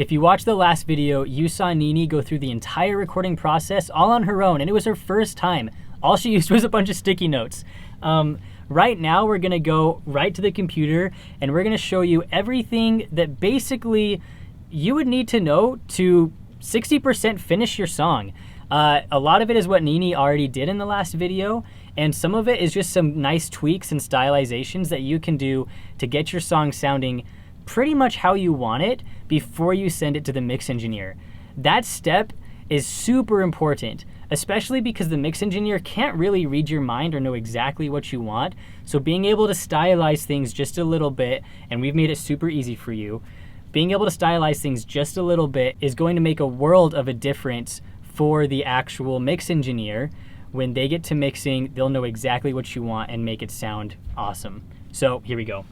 If you watched the last video, you saw Nini go through the entire recording process all on her own, and it was her first time. All she used was a bunch of sticky notes. Right now, we're gonna go right to the computer, and we're gonna show you everything that basically you would need to know to 60% finish your song. A lot of it is what Nini already did in the last video, and some of it is just some nice tweaks and stylizations that you can do to get your song sounding pretty much how you want it before you send it to the mix engineer. That step is super important, especially because the mix engineer can't really read your mind or know exactly what you want. So being able to stylize things just a little bit, and we've made it super easy for you, being able to stylize things just a little bit is going to make a world of a difference for the actual mix engineer. When they get to mixing, they'll know exactly what you want and make it sound awesome. So here we go.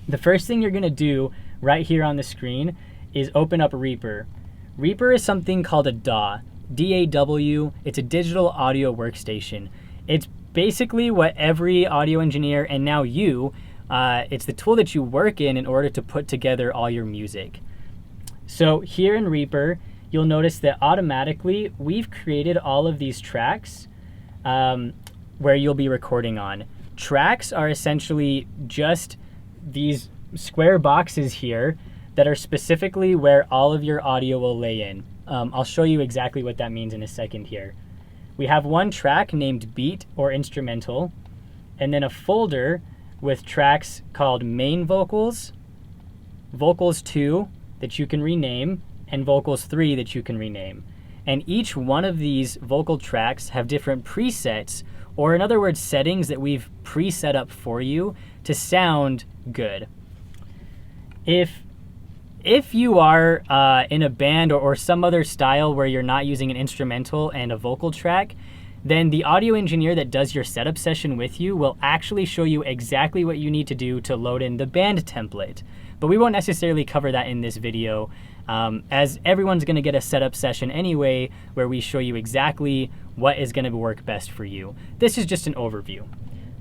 The first thing you're gonna do right here on the screen is open up Reaper. Reaper is something called a DAW, D-A-W. It's a digital audio workstation. It's basically what every audio engineer, and now you, it's the tool that you work in order to put together all your music. So here in Reaper, you'll notice that automatically we've created all of these tracks where you'll be recording on. Tracks are essentially just these square boxes here that are specifically where all of your audio will lay in. I'll show you exactly what that means in a second here. We have one track named beat or instrumental, and then a folder with tracks called main vocals, vocals 2 that you can rename, and vocals 3 that you can rename. And each one of these vocal tracks have different presets, or in other words, settings that we've preset up for you to sound good. If you are in a band or some other style where you're not using an instrumental and a vocal track, then the audio engineer that does your setup session with you will actually show you exactly what you need to do to load in the band template. But we won't necessarily cover that in this video, as everyone's gonna get a setup session anyway, where we show you exactly what is gonna work best for you. This is just an overview.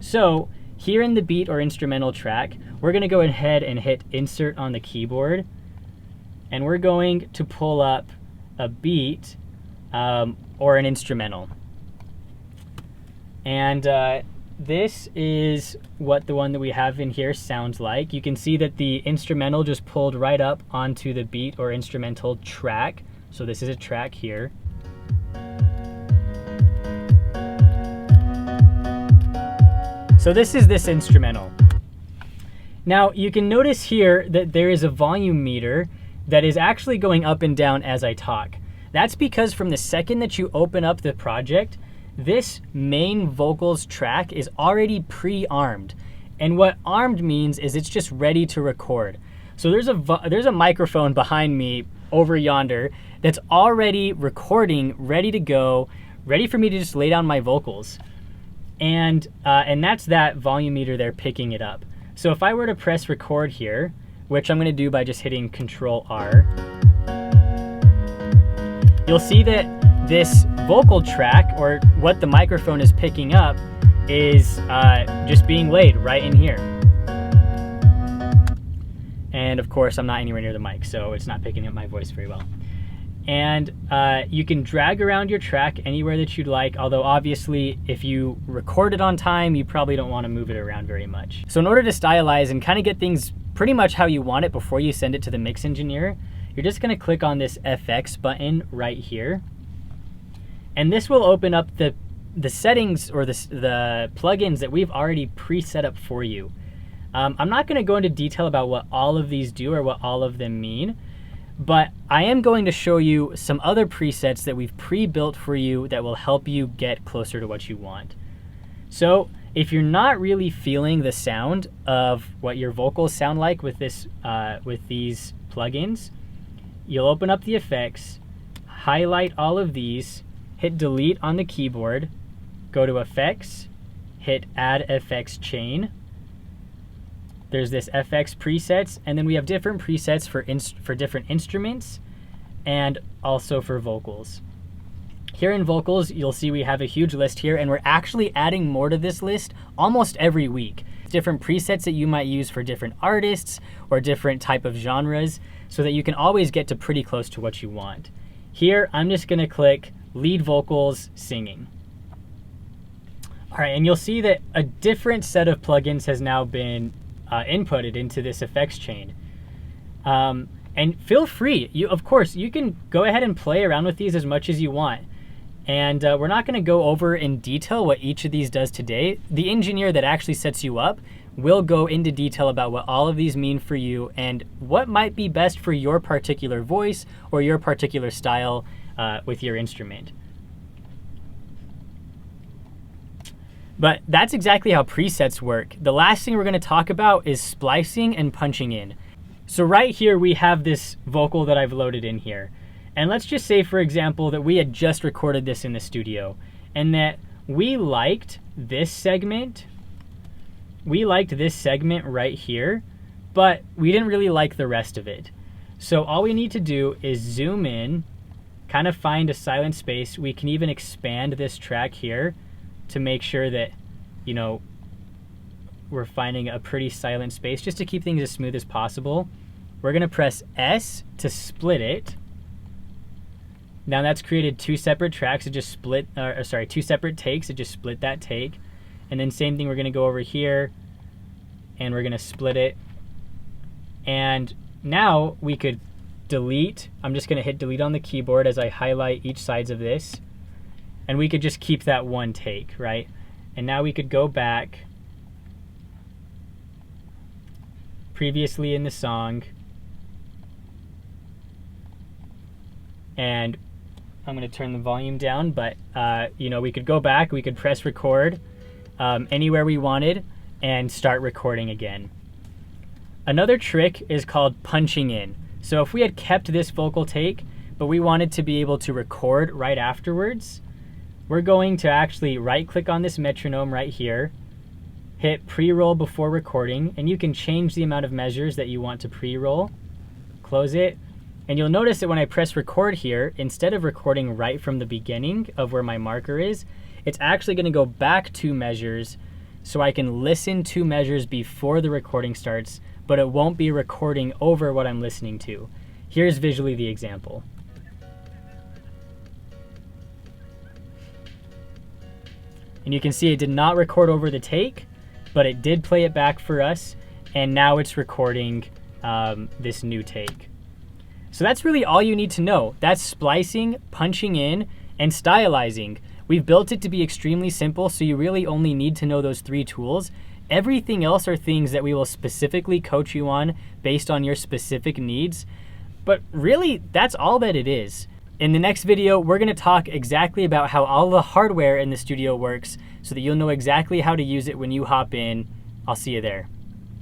So here in the beat or instrumental track, we're gonna go ahead and hit insert on the keyboard, and we're going to pull up a beat or an instrumental. And this is what the one that we have in here sounds like. You can see that the instrumental just pulled right up onto the beat or instrumental track. So this is a track here. So this is this instrumental. Now you can notice here that there is a volume meter that is actually going up and down as I talk. That's because from the second that you open up the project, this main vocals track is already pre-armed. And what armed means is it's just ready to record. So there's a microphone behind me over yonder that's already recording, ready to go, ready for me to just lay down my vocals. And that's that volume meter there picking it up. So if I were to press record here, which I'm gonna do by just hitting Control-R, you'll see that this vocal track, or what the microphone is picking up, is just being laid right in here. And of course, I'm not anywhere near the mic, so it's not picking up my voice very well. And you can drag around your track anywhere that you'd like, although obviously if you record it on time, you probably don't want to move it around very much. So in order to stylize and kind of get things pretty much how you want it before you send it to the mix engineer, you're just going to click on this FX button right here. And this will open up the settings or the plugins that we've already pre-set up for you. I'm not going to go into detail about what all of these do or what all of them mean, but I am going to show you some other presets that we've pre-built for you that will help you get closer to what you want. So if you're not really feeling the sound of what your vocals sound like with these plugins, you'll open up the effects, highlight all of these, hit delete on the keyboard, go to effects, hit add effects chain. There's this FX presets, and then we have different presets for different instruments and also for vocals. Here in vocals, you'll see we have a huge list here, and we're actually adding more to this list almost every week. different presets that you might use for different artists or different type of genres so that you can always get to pretty close to what you want. Here, I'm just gonna click lead vocals singing. All right, and you'll see that a different set of plugins has now been inputted into this effects chain. And feel free, of course, you can go ahead and play around with these as much as you want. And we're not gonna go over in detail what each of these does today. The engineer that actually sets you up will go into detail about what all of these mean for you and what might be best for your particular voice or your particular style with your instrument. But that's exactly how presets work. The last thing we're gonna talk about is splicing and punching in. So right here, we have this vocal that I've loaded in here. And let's just say, for example, that we had just recorded this in the studio and that we liked this segment. We liked this segment right here, but we didn't really like the rest of it. So all we need to do is zoom in, kind of find a silent space. We can even expand this track here to make sure that, you know, we're finding a pretty silent space just to keep things as smooth as possible. We're gonna press S to split it. Now that's created two separate tracks. It just split, two separate takes. It just split that take. And then same thing, we're gonna go over here and we're gonna split it. And now we could delete. I'm just gonna hit delete on the keyboard as I highlight each sides of this. And we could just keep that one take, right? And now we could go back previously in the song. And I'm gonna turn the volume down, but you know, we could go back, we could press record anywhere we wanted and start recording again. Another trick is called punching in. So if we had kept this vocal take, but we wanted to be able to record right afterwards, we're going to actually right click on this metronome right here, hit pre-roll before recording, and you can change the amount of measures that you want to pre-roll, close it, and you'll notice that when I press record here, instead of recording right from the beginning of where my marker is, it's actually gonna go back 2 measures so I can listen 2 measures before the recording starts, but it won't be recording over what I'm listening to. Here's visually the example. And you can see it did not record over the take, but it did play it back for us, and now it's recording this new take. So that's really all you need to know. That's splicing, punching in, and stylizing. We've built it to be extremely simple, so you really only need to know those 3 tools. Everything else are things that we will specifically coach you on based on your specific needs. But really, that's all that it is. In the next video, we're gonna talk exactly about how all the hardware in the studio works so that you'll know exactly how to use it when you hop in. I'll see you there.